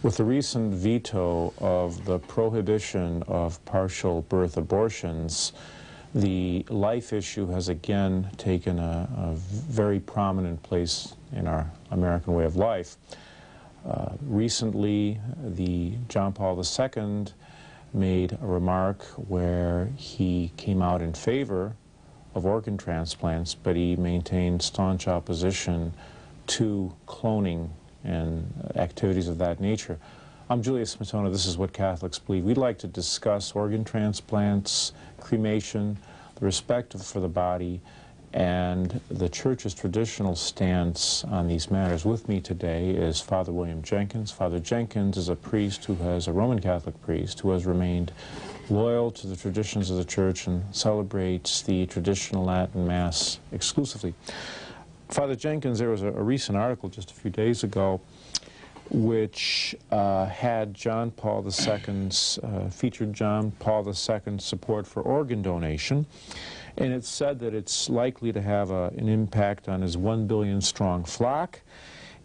With the recent veto of the prohibition of partial birth abortions, the life issue has again taken a very prominent place in our American way of life. Recently, John Paul II made a remark where he came out in favor of organ transplants, but he maintained staunch opposition to cloning and activities of that nature. I'm Julius Smetona. This is What Catholics Believe. We'd like to discuss organ transplants, cremation, the respect for the body, and the Church's traditional stance on these matters. With me today is Father William Jenkins. Father Jenkins is a priest who has, a Roman Catholic priest, who has remained loyal to the traditions of the Church and celebrates the traditional Latin Mass exclusively. Father Jenkins, there was a recent article just a few days ago which had John Paul II's, featured John Paul II's support for organ donation, and it said that it's likely to have an impact on his 1 billion strong flock.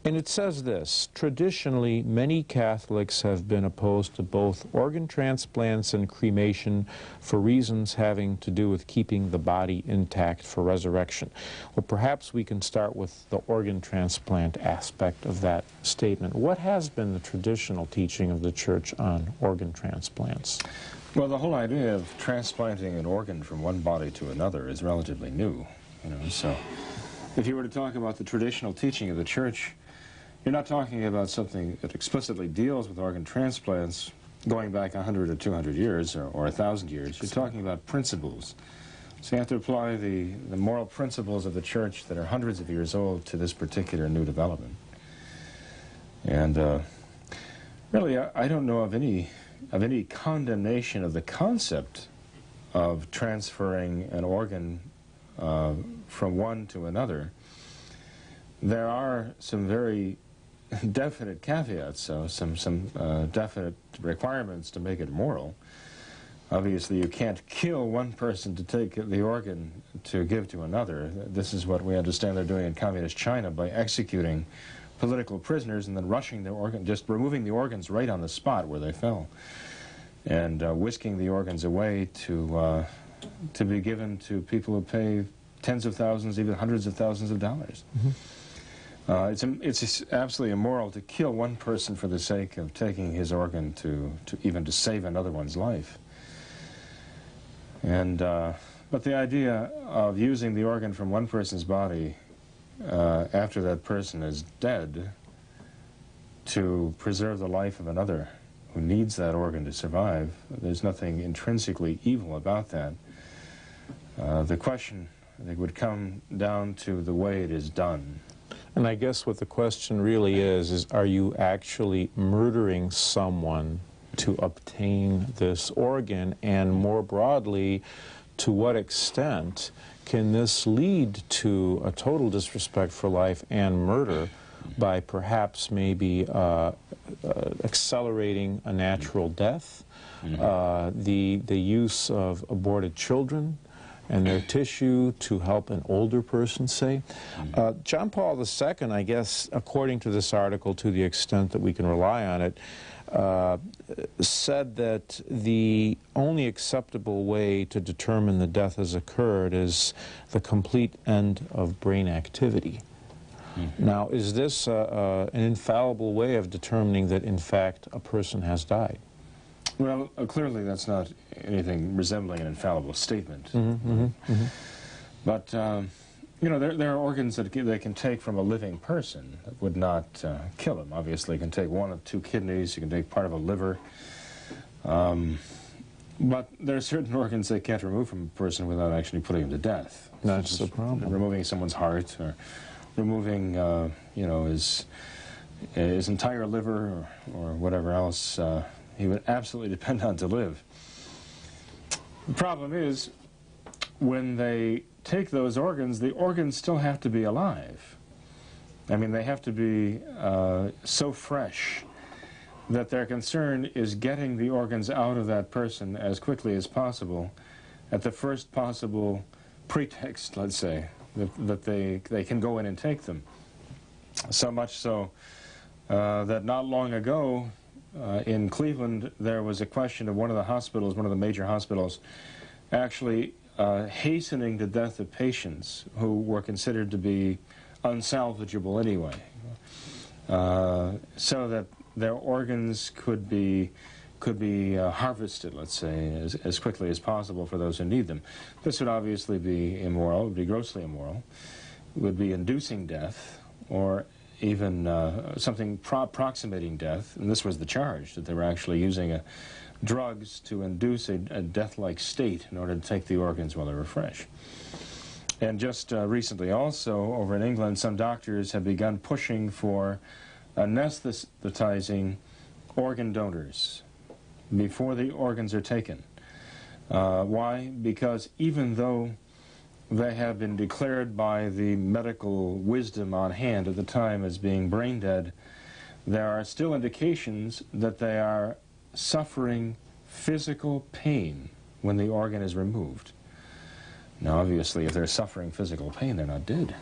And it says this: traditionally, many Catholics have been opposed to both organ transplants and cremation for reasons having to do with keeping the body intact for resurrection. Well, perhaps we can start with the organ transplant aspect of that statement. What has been the traditional teaching of the Church on organ transplants? Well, the whole idea of transplanting an organ from one body to another is relatively new, so if you were to talk about the traditional teaching of the Church, you're not talking about something that explicitly deals with organ transplants going back 100 or 200 years or 1,000 years. You're talking about principles. So you have to apply the moral principles of the Church that are hundreds of years old to this particular new development. And really, I don't know of any condemnation of the concept of transferring an organ from one to another. There are some very definite caveats, so some definite requirements to make it moral. Obviously, you can't kill one person to take the organ to give to another. This is what we understand they're doing in communist China by executing political prisoners and then rushing the organ, just removing the organs right on the spot where they fell, and whisking the organs away to be given to people who pay tens of thousands, even hundreds of thousands of dollars. Mm-hmm. It's absolutely immoral to kill one person for the sake of taking his organ to even to save another one's life. And but the idea of using the organ from one person's body after that person is dead to preserve the life of another who needs that organ to survive, there's nothing intrinsically evil about that. The question, I think, would come down to the way it is done. And I guess what the question really is are you actually murdering someone to obtain this organ? And more broadly, to what extent can this lead to a total disrespect for life and murder by perhaps maybe accelerating a natural death, the use of aborted children and their tissue to help an older person, say? John Paul II, I guess, according to this article, to the extent that we can rely on it, said that the only acceptable way to determine the death has occurred is the complete end of brain activity. Now, is this an infallible way of determining that, in fact, a person has died? Well, clearly that's not anything resembling an infallible statement. But, there are organs that they can take from a living person that would not kill him. Obviously, you can take one of two kidneys, you can take part of a liver. But there are certain organs they can't remove from a person without actually putting him to death. That's the problem. Removing someone's heart, or removing, his entire liver, or whatever else he would absolutely depend on to live. The problem is, when they take those organs, the organs still have to be alive. I mean, they have to be so fresh that their concern is getting the organs out of that person as quickly as possible at the first possible pretext, let's say, that they can go in and take them. So much so that not long ago, In Cleveland, there was a question of one of the hospitals, one of the major hospitals, actually hastening the death of patients who were considered to be unsalvageable anyway, so that their organs could be harvested, let's say, as quickly as possible for those who need them. This would obviously be immoral, it would be grossly immoral, it would be inducing death, or even something approximating death, and this was the charge, that they were actually using drugs to induce a death-like state in order to take the organs while they were fresh. And just recently also, over in England, some doctors have begun pushing for anesthetizing organ donors before the organs are taken. Why? Because even though they have been declared by the medical wisdom on hand at the time as being brain dead, there are still indications that they are suffering physical pain when the organ is removed. Now, obviously, if they're suffering physical pain, they're not dead.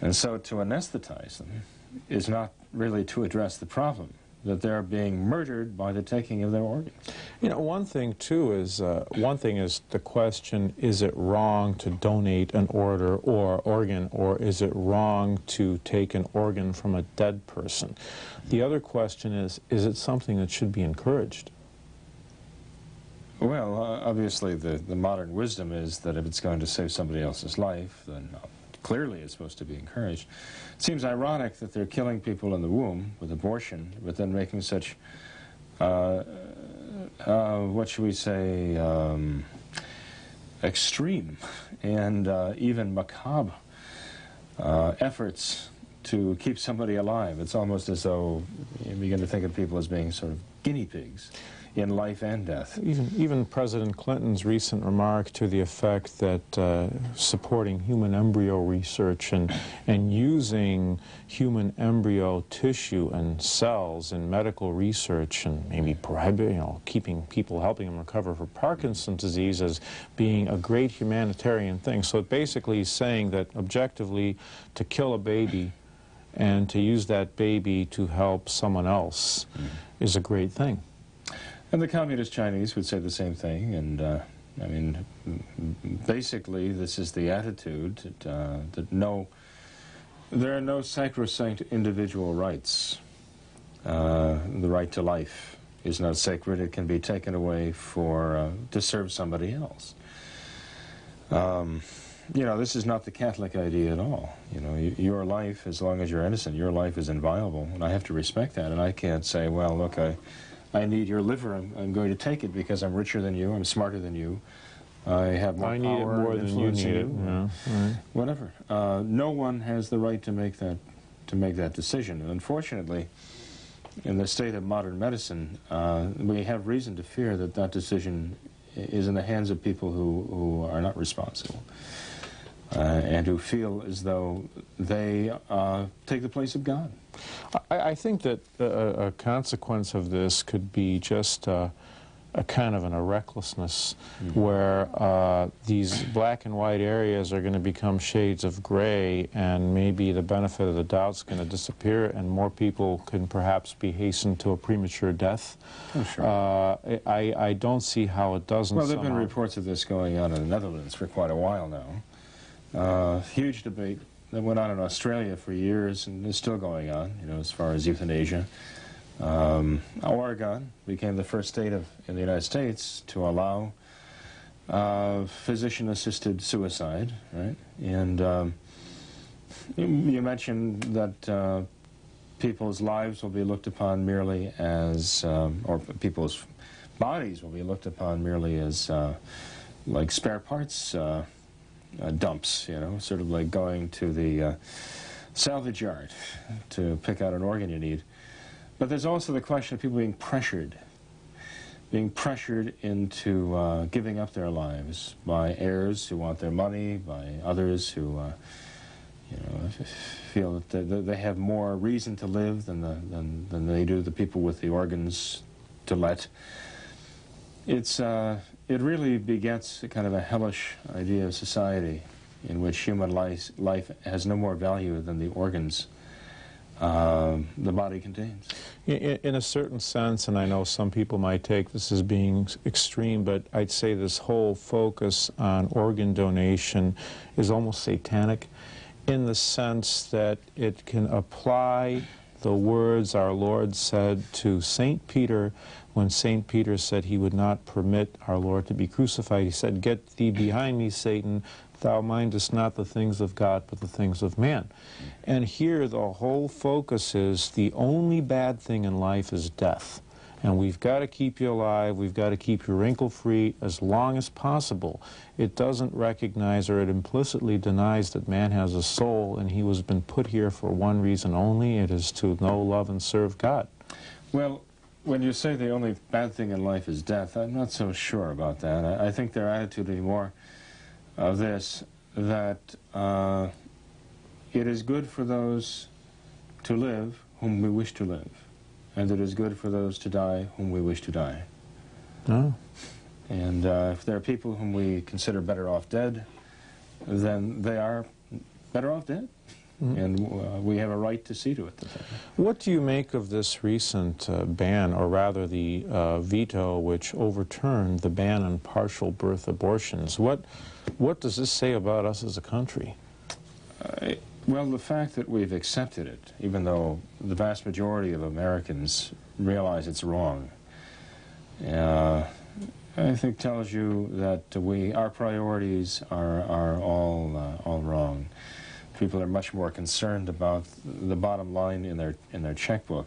And so to anesthetize them is not really to address the problem, that they're being murdered by the taking of their organs. You know, one thing, too, is the question, is it wrong to donate an organ, or is it wrong to take an organ from a dead person? The other question is it something that should be encouraged? Well, obviously, the modern wisdom is that if it's going to save somebody else's life, then clearly it's supposed to be encouraged. It seems ironic that they're killing people in the womb with abortion, but then making such, what should we say, extreme and even macabre efforts to keep somebody alive. It's almost as though you begin to think of people as being sort of guinea pigs in life and death. Even President Clinton's recent remark to the effect that supporting human embryo research and using human embryo tissue and cells in medical research and maybe keeping people, helping them recover for Parkinson's disease as being a great humanitarian thing. So basically he's saying that objectively to kill a baby and to use that baby to help someone else is a great thing. And the Communist Chinese would say the same thing, and I mean, basically this is the attitude that there are no sacrosanct individual rights. The right to life is not sacred. It can be taken away to serve somebody else. You know, this is not the Catholic idea at all. You know, your life, as long as you're innocent, your life is inviolable, and I have to respect that, and I can't say, well, look, I need your liver, I'm going to take it because I'm richer than you, I'm smarter than you, I have more I power need it more and than you influence need it. than you. Yeah, right. Whatever. No one has the right to make that decision. And unfortunately, in the state of modern medicine, we have reason to fear that that decision is in the hands of people who are not responsible and who feel as though they take the place of God. I think that a consequence of this could be just a kind of a recklessness where these black and white areas are going to become shades of gray, and maybe the benefit of the doubt is going to disappear, and more people can perhaps be hastened to a premature death. Oh, sure. I don't see how it doesn't. Well, there have been reports of this going on in the Netherlands for quite a while now. Huge debate that went on in Australia for years and is still going on, you know, as far as euthanasia. Oregon became the first state in the United States to allow physician-assisted suicide, right? And you mentioned that people's lives will be looked upon merely as, or people's bodies will be looked upon merely as like spare parts dumps, you know, sort of like going to the salvage yard to pick out an organ you need. But there's also the question of people being pressured into giving up their lives by heirs who want their money, by others who, you know, feel that they have more reason to live than they do the people with the organs to let. It really begets a kind of a hellish idea of society in which human life has no more value than the organs the body contains. In a certain sense, and I know some people might take this as being extreme, but I'd say this whole focus on organ donation is almost satanic in the sense that it can apply the words our Lord said to St. Peter when St. Peter said he would not permit our Lord to be crucified. He said, "Get thee behind me, Satan. Thou mindest not the things of God, but the things of man." And here the whole focus is the only bad thing in life is death. And we've got to keep you alive, we've got to keep you wrinkle-free as long as possible. It doesn't recognize, or it implicitly denies, that man has a soul and he was been put here for one reason only. It is to know, love, and serve God. Well, when you say the only bad thing in life is death, I'm not so sure about that. I think their attitude would be more of this, that it is good for those to live whom we wish to live, and it is good for those to die whom we wish to die. Oh. And if there are people whom we consider better off dead, then they are better off dead. Mm-hmm. And we have a right to see to it. What do you make of this recent ban, or rather the veto which overturned the ban on partial birth abortions? What does this say about us as a country? Well, the fact that we've accepted it, even though the vast majority of Americans realize it's wrong, I think tells you that our priorities are all wrong. People are much more concerned about the bottom line in their checkbook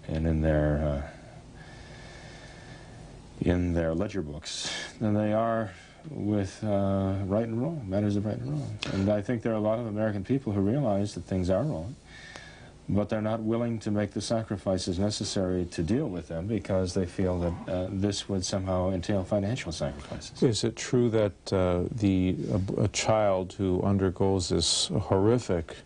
and in their ledger books than they are with right and wrong, matters of right and wrong. And I think there are a lot of American people who realize that things are wrong, but they're not willing to make the sacrifices necessary to deal with them because they feel that this would somehow entail financial sacrifices. Is it true that a child who undergoes this horrific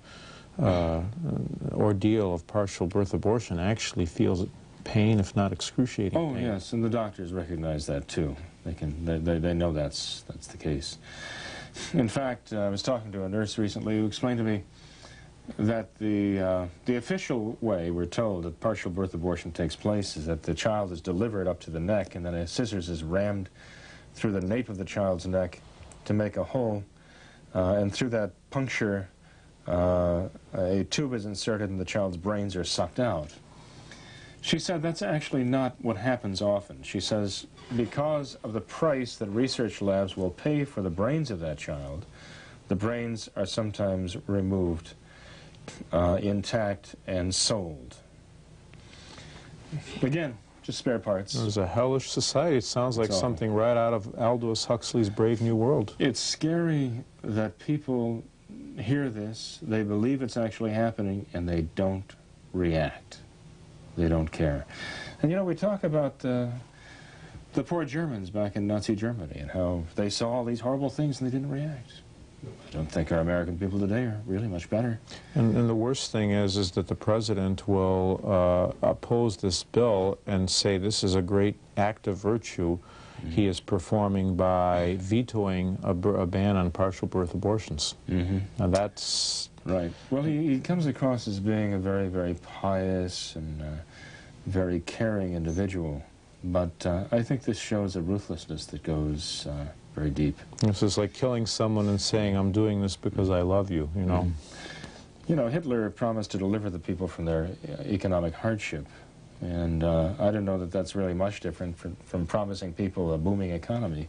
ordeal of partial birth abortion actually feels pain, if not excruciating pain? Oh, yes, and the doctors recognize that too. They know that's the case. In fact, I was talking to a nurse recently who explained to me that the official way we're told that partial birth abortion takes place is that the child is delivered up to the neck and then a scissors is rammed through the nape of the child's neck to make a hole, and through that puncture a tube is inserted and the child's brains are sucked out. She said that's actually not what happens often. She says because of the price that research labs will pay for the brains of that child, the brains are sometimes removed intact and sold. Again, just spare parts. It was a hellish society. It sounds like something right out of Aldous Huxley's Brave New World. It's scary that people hear this, they believe it's actually happening, and they don't react. They don't care. And you know, we talk about the poor Germans back in Nazi Germany and how they saw all these horrible things and they didn't react. I don't think our American people today are really much better. And the worst thing is that the president will oppose this bill and say this is a great act of virtue he is performing by vetoing a ban on partial birth abortions. Now that's... Right. Well, he comes across as being a very, very pious and very caring individual. But I think this shows a ruthlessness that goes very deep. This is like killing someone and saying, I'm doing this because I love you, you know. You know, Hitler promised to deliver the people from their economic hardship. And I don't know that that's really much different from promising people a booming economy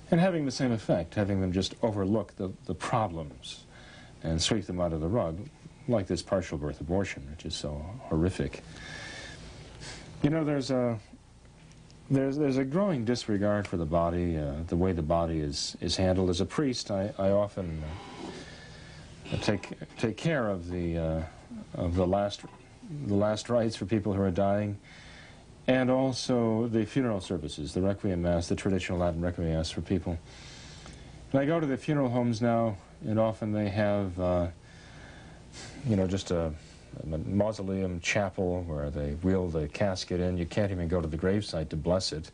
and having the same effect, having them just overlook the problems and sweep them under the rug, like this partial birth abortion, which is so horrific. You know, there's a growing disregard for the body, the way the body is handled. As a priest, I often take care of the last rites for people who are dying, and also the funeral services, the Requiem Mass, the traditional Latin Requiem Mass for people. And I go to the funeral homes now, and often they have, you know, just a mausoleum chapel where they wheel the casket in. You can't even go to the gravesite to bless it.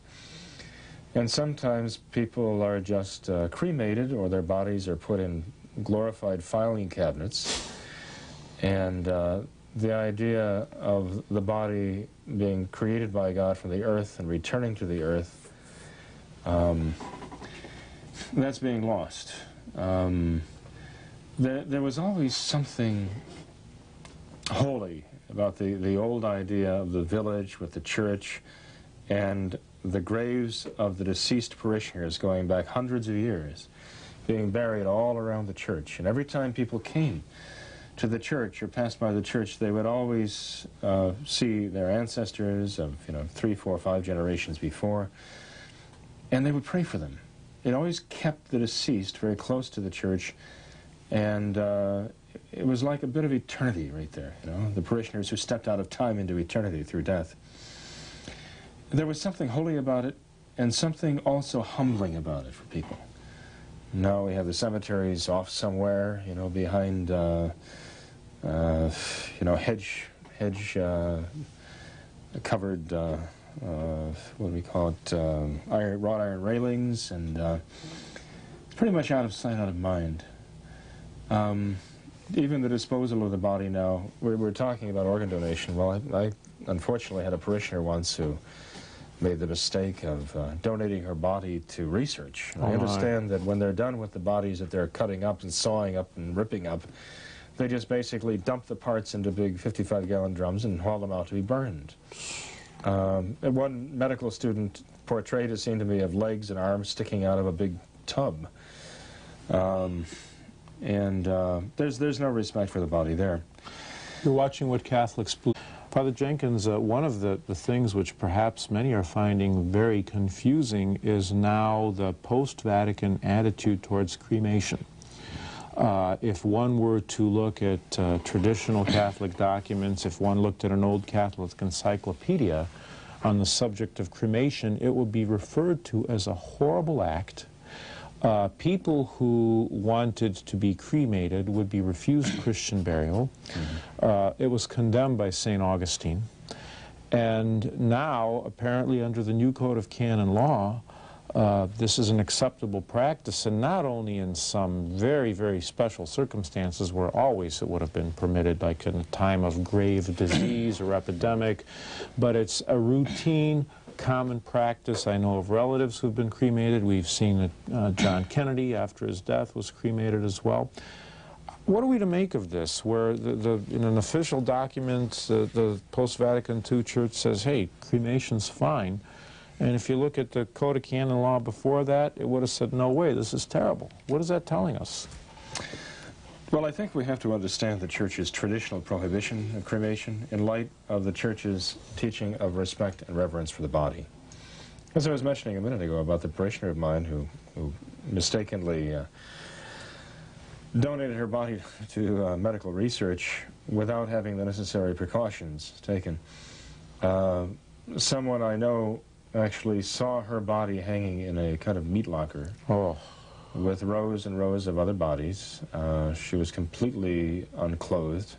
And sometimes people are just cremated, or their bodies are put in glorified filing cabinets, and the idea of the body being created by God from the earth and returning to the earth, that's being lost. There was always something holy about the old idea of the village with the church and the graves of the deceased parishioners going back hundreds of years, being buried all around the church. And every time people came to the church or passed by the church, they would always see their ancestors of 3, 4, 5 generations before, and they would pray for them. It always kept the deceased very close to the church, and it was like a bit of eternity right there, the parishioners who stepped out of time into eternity through death. There was something holy about it, and something also humbling about it for people. Now we have the cemeteries off somewhere, behind, hedge covered, what do we call it, wrought iron railings, and it's pretty much out of sight, out of mind. Even the disposal of the body now, we're talking about organ donation. Well, I unfortunately had a parishioner once who made the mistake of donating her body to research. I understand that when they're done with the bodies that they're cutting up and sawing up and ripping up, they just basically dump the parts into big 55-gallon drums and haul them out to be burned. And one medical student portrayed a scene to me of legs and arms sticking out of a big tub. There's no respect for the body there. You're watching What Catholics Believe. Father Jenkins, one of the things which perhaps many are finding very confusing is now the post-Vatican attitude towards cremation. If one were to look at traditional Catholic documents, if one looked at an old Catholic encyclopedia on the subject of cremation, it would be referred to as a horrible act. People who wanted to be cremated would be refused Christian burial. It was condemned by St. Augustine. And now, apparently under the new Code of Canon Law, this is an acceptable practice, and not only in some very, very special circumstances where always it would have been permitted, like in a time of grave disease or epidemic, but it's a routine, common practice. I know of relatives who've been cremated. We've seen that John Kennedy, after his death, was cremated as well. What are we to make of this, where in an official document, the post-Vatican II Church says, hey, cremation's fine, and if you look at the Code of Canon Law before that, it would have said, no way, this is terrible. What is that telling us? Well, I think we have to understand the Church's traditional prohibition of cremation in light of the Church's teaching of respect and reverence for the body. As I was mentioning a minute ago about the parishioner of mine who mistakenly donated her body to medical research without having the necessary precautions taken. Someone I know actually saw her body hanging in a kind of meat locker. With rows and rows of other bodies. She was completely unclothed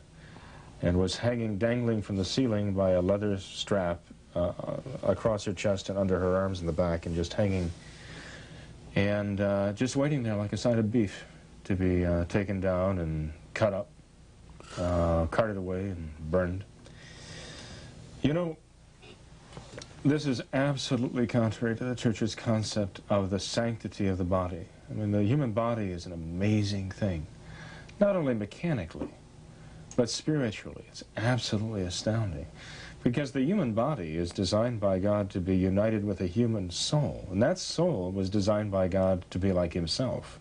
and was hanging, dangling from the ceiling by a leather strap across her chest and under her arms in the back, and just hanging and just waiting there like a side of beef to be taken down and cut up, carted away and burned. This is absolutely contrary to the Church's concept of the sanctity of the body. I mean, the human body is an amazing thing, not only mechanically, but spiritually. It's absolutely astounding, because the human body is designed by God to be united with a human soul, and that soul was designed by God to be like Himself,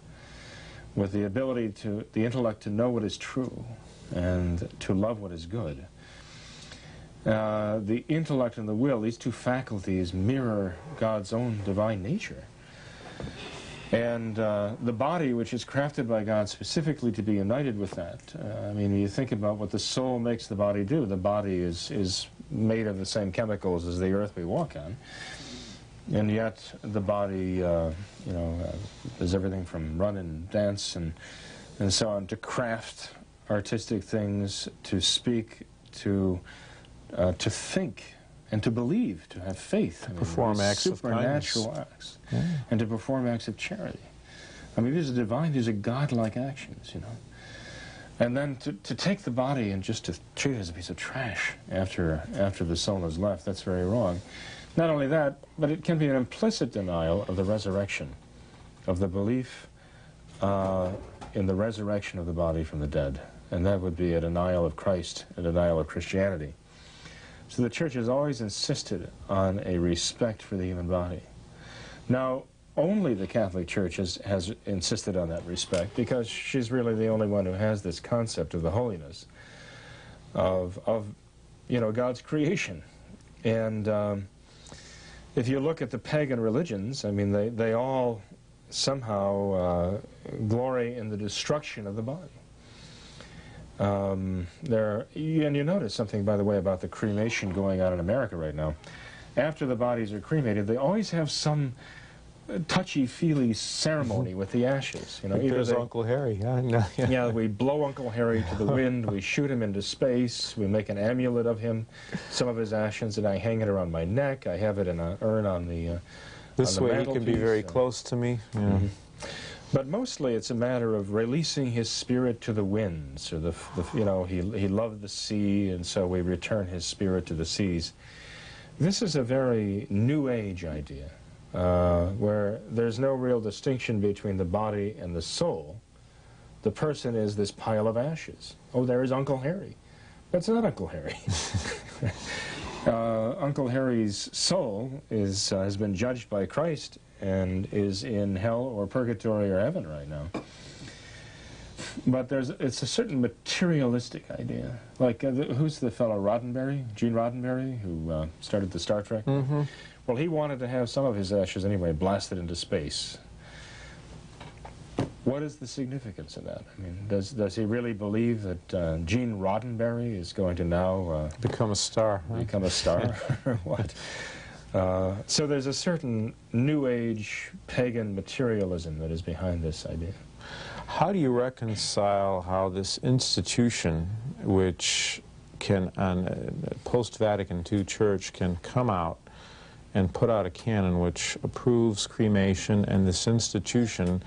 with the ability to, the intellect to know what is true and to love what is good. The intellect and the will, these two faculties mirror God's own divine nature. And the body, which is crafted by God specifically to be united with that. I mean, you think about what the soul makes the body do. The body is made of the same chemicals as the earth we walk on. And yet the body, does everything from run and dance and so on, to craft artistic things, to speak, to think, and to believe, to have faith. To perform acts of kindness. Supernatural acts. Yeah. And to perform acts of charity. I mean, these are divine, these are godlike actions, And then to take the body and just to treat it as a piece of trash after the soul has left, that's very wrong. Not only that, but it can be an implicit denial of the resurrection, of the belief in the resurrection of the body from the dead. And that would be a denial of Christ, a denial of Christianity. So the Church has always insisted on a respect for the human body. Now, only the Catholic Church has insisted on that respect, because she's really the only one who has this concept of the holiness of you know, God's creation. And if you look at the pagan religions, I mean, they all somehow glory in the destruction of the body. And you notice something, by the way, about the cremation going on in America right now. After the bodies are cremated, they always have some touchy-feely ceremony with the ashes. You know, there's Uncle Harry. Yeah, we blow Uncle Harry to the wind, we shoot him into space, we make an amulet of him, some of his ashes, and I hang it around my neck. I have it in an urn on the This way he can be very close to me. Yeah. Mm-hmm. But mostly it's a matter of releasing his spirit to the winds, or you know, he loved the sea, and so we return his spirit to the seas. This is a very New Age idea, where there's no real distinction between the body and the soul. The person is this pile of ashes. Oh, there is Uncle Harry. That's not Uncle Harry. Uncle Harry's soul has been judged by Christ and is in hell or purgatory or heaven right now. But it's a certain materialistic idea. Like, who's the fellow, Roddenberry? Gene Roddenberry, who started the Star Trek? Mm-hmm. Well, he wanted to have some of his ashes anyway blasted into space. What is the significance of that? I mean, does he really believe that Gene Roddenberry is going to now become a star? Huh? Become a star, or what? So there's a certain New Age pagan materialism that is behind this idea. How do you reconcile how this institution, which can, post-Vatican II church, can come out and put out a canon which approves cremation, and this institution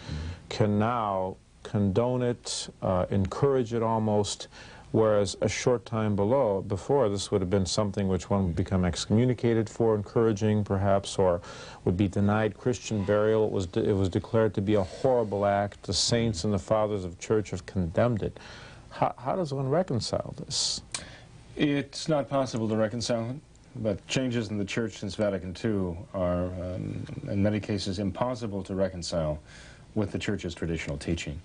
can now condone it, encourage it almost, whereas a short time before this would have been something which one would become excommunicated for encouraging, perhaps, or would be denied Christian burial. It was declared to be a horrible act. The saints and the fathers of the church have condemned it. How does one reconcile this? It's not possible to reconcile it, but changes in the church since Vatican II are, in many cases, impossible to reconcile with the church's traditional teaching.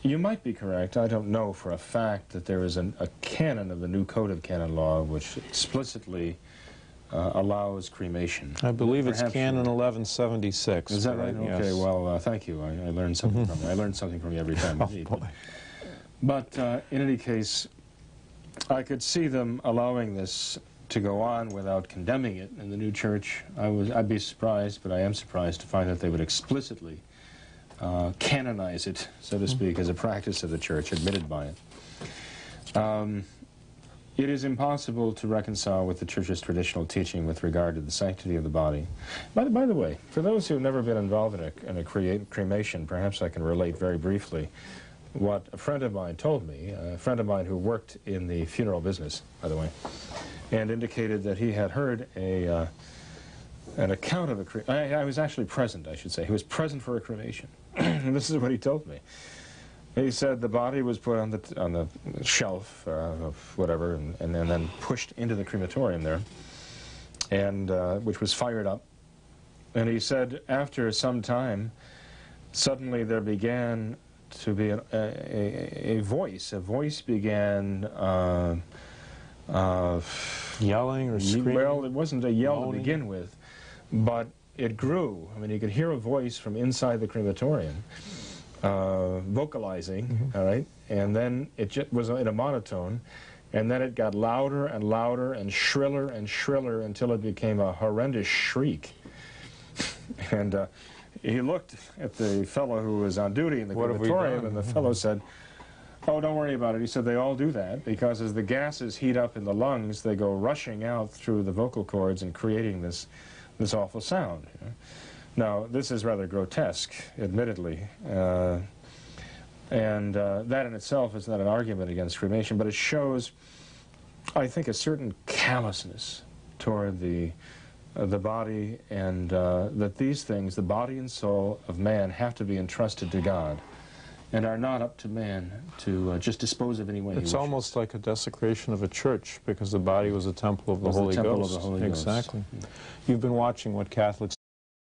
You might be correct. I don't know for a fact that there is a canon of the new Code of Canon Law which explicitly allows cremation. I believe it's Canon 1176. Is that right? Okay, yes. Well, thank you. I learned something from you. I learned something from you every time. But in any case, I could see them allowing this to go on without condemning it in the new church. I'd be surprised, but I am surprised to find that they would explicitly canonize it, so to speak, as a practice of the church, admitted by it. It is impossible to reconcile with the church's traditional teaching with regard to the sanctity of the body. By the way, for those who have never been involved in a cremation, perhaps I can relate very briefly what a friend of mine told me, a friend of mine who worked in the funeral business, by the way, and indicated that he had heard an account of a cremation. I was actually present, I should say. He was present for a cremation. And this is what he told me. He said the body was put on the shelf of whatever, and then pushed into the crematorium there, and which was fired up. And he said after some time, suddenly there began to be a voice. A voice began yelling or screaming? Well, it wasn't a yell moaning. to begin with, but it grew. I mean, you could hear a voice from inside the crematorium vocalizing, all right? And then it just was in a monotone, and then it got louder and louder and shriller until it became a horrendous shriek. And he looked at the fellow who was on duty in the crematorium, and the fellow said, "Oh, don't worry about it." He said, "They all do that because as the gases heat up in the lungs, they go rushing out through the vocal cords and creating this awful sound." You know? Now, this is rather grotesque, admittedly, And that in itself is not an argument against cremation, but it shows, I think, a certain callousness toward the body, and that these things, the body and soul of man, have to be entrusted to God and are not up to man to just dispose of any way he wishes. It's almost like a desecration of a church, because the body was a temple of the Holy Ghost. Of the Holy Ghost. Exactly. You've been watching what Catholics